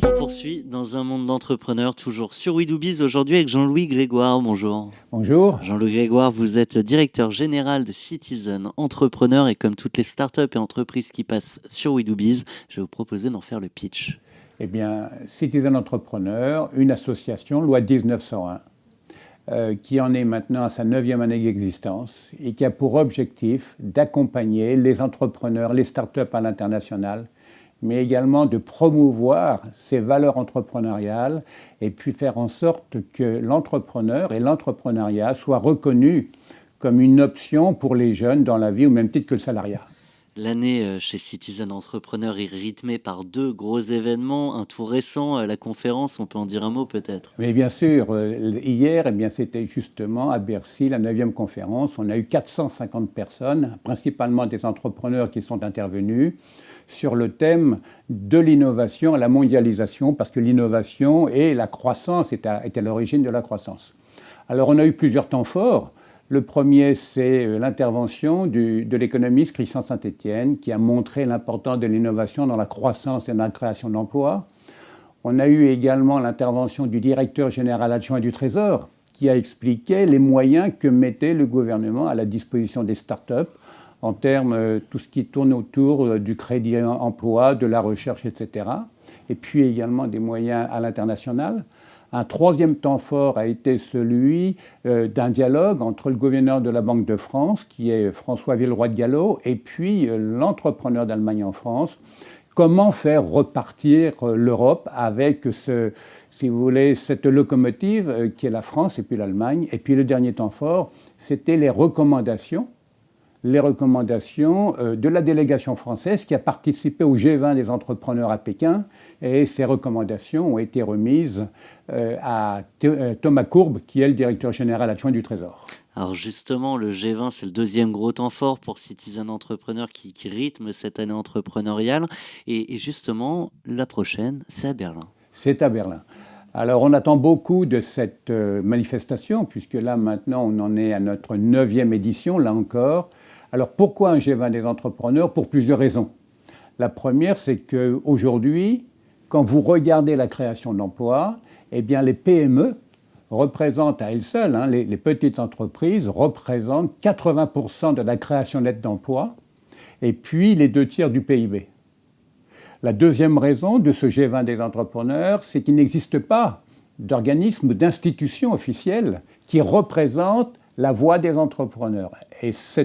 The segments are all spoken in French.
On poursuit dans un monde d'entrepreneurs, toujours sur We Do Biz, aujourd'hui avec Jean-Louis Grégoire. Bonjour. Bonjour. Jean-Louis Grégoire, vous êtes directeur général de Citizen Entrepreneur et comme toutes les startups et entreprises qui passent sur We Do Biz, je vais vous proposer d'en faire le pitch. Eh bien, Citizen Entrepreneur, une association, loi 1901, qui en est maintenant à sa 9e année d'existence et qui a pour objectif d'accompagner les entrepreneurs, les startups à l'international, mais également de promouvoir ces valeurs entrepreneuriales et puis faire en sorte que l'entrepreneur et l'entrepreneuriat soient reconnus comme une option pour les jeunes dans la vie au même titre que le salariat. L'année chez Citizen Entrepreneur est rythmée par 2 gros événements, un tout récent, la conférence, on peut en dire un mot peut-être. Mais bien sûr, hier, c'était justement à Bercy, la 9e conférence. On a eu 450 personnes, principalement des entrepreneurs qui sont intervenus, sur le thème de l'innovation à la mondialisation, parce que l'innovation et la croissance étaient à l'origine de la croissance. Alors on a eu plusieurs temps forts. Le premier, c'est l'intervention de l'économiste Christian Saint-Étienne, qui a montré l'importance de l'innovation dans la croissance et dans la création d'emplois. On a eu également l'intervention du directeur général adjoint du Trésor, qui a expliqué les moyens que mettait le gouvernement à la disposition des startups en termes de tout ce qui tourne autour du crédit emploi, de la recherche, etc. Et puis également des moyens à l'international. Un troisième temps fort a été celui d'un dialogue entre le gouverneur de la Banque de France, qui est François Villeroy de Galhau, et puis l'entrepreneur d'Allemagne en France. Comment faire repartir l'Europe avec, si vous voulez, cette locomotive qui est la France et puis l'Allemagne. Et puis le dernier temps fort, c'était les recommandations de la délégation française qui a participé au G20 des entrepreneurs à Pékin. Et ces recommandations ont été remises à Thomas Courbe, qui est le directeur général adjoint du Trésor. Alors justement, le G20, c'est le 2e gros temps fort pour Citizen Entrepreneur qui rythme cette année entrepreneuriale. Et justement, la prochaine, c'est à Berlin. C'est à Berlin. Alors on attend beaucoup de cette manifestation, puisque là maintenant on en est à notre 9e édition, là encore. Alors pourquoi un G20 des entrepreneurs? Pour plusieurs raisons. La première, c'est qu'aujourd'hui, quand vous regardez la création d'emplois, eh bien les PME représentent à elles seules, les petites entreprises représentent 80% de la création nette d'emplois et puis les 2/3 du PIB. La deuxième raison de ce G20 des entrepreneurs, c'est qu'il n'existe pas d'organisme ou d'institution officielle qui représente la voix des entrepreneurs. Et ce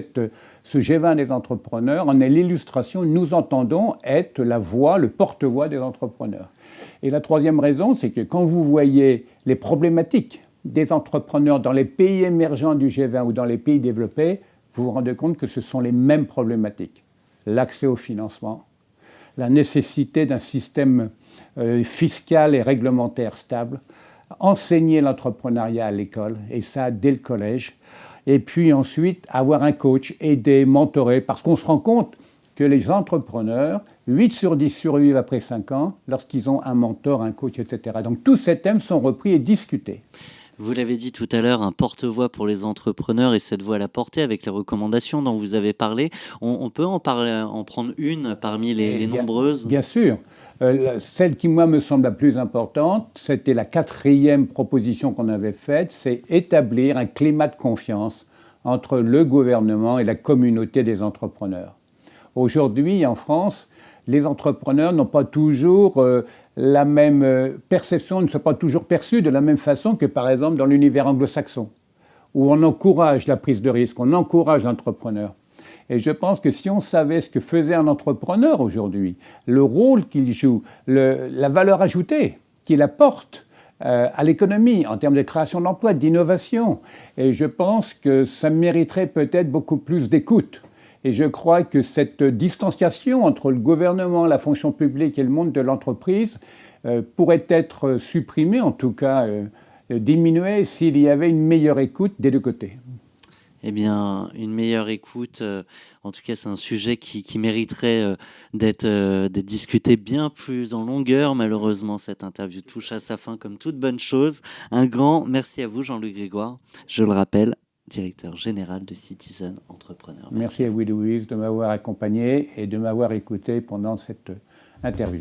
G20 des entrepreneurs en est l'illustration. Nous entendons être la voix, le porte-voix des entrepreneurs. Et la troisième raison, c'est que quand vous voyez les problématiques des entrepreneurs dans les pays émergents du G20 ou dans les pays développés, vous vous rendez compte que ce sont les mêmes problématiques. L'accès au financement, la nécessité d'un système fiscal et réglementaire stable, enseigner l'entrepreneuriat à l'école, et ça dès le collège, et puis ensuite avoir un coach, aider, mentorer, parce qu'on se rend compte que les entrepreneurs, 8 sur 10 survivent après 5 ans lorsqu'ils ont un mentor, un coach, etc. Donc tous ces thèmes sont repris et discutés. Vous l'avez dit tout à l'heure, un porte-voix pour les entrepreneurs et cette voix à la portée avec les recommandations dont vous avez parlé. On peut en prendre une parmi les nombreuses? Bien sûr. Celle qui, moi, me semble la plus importante, c'était la 4e proposition qu'on avait faite, c'est établir un climat de confiance entre le gouvernement et la communauté des entrepreneurs. Aujourd'hui, en France, les entrepreneurs n'ont pas toujours la même perception, ne sont pas toujours perçus de la même façon que, par exemple, dans l'univers anglo-saxon, où on encourage la prise de risque, on encourage l'entrepreneur. Et je pense que si on savait ce que faisait un entrepreneur aujourd'hui, le rôle qu'il joue, la valeur ajoutée qu'il apporte à l'économie en termes de création d'emplois, d'innovation, et je pense que ça mériterait peut-être beaucoup plus d'écoute. Et je crois que cette distanciation entre le gouvernement, la fonction publique et le monde de l'entreprise pourrait être supprimée, en tout cas diminuée, s'il y avait une meilleure écoute des deux côtés. Eh bien, une meilleure écoute, en tout cas, c'est un sujet qui mériterait d'être discuté bien plus en longueur. Malheureusement, cette interview touche à sa fin comme toute bonne chose. Un grand merci à vous, Jean-Louis Grégoire. Je le rappelle, directeur général de Citizen Entrepreneur. Merci à Louise de m'avoir accompagné et de m'avoir écouté pendant cette interview.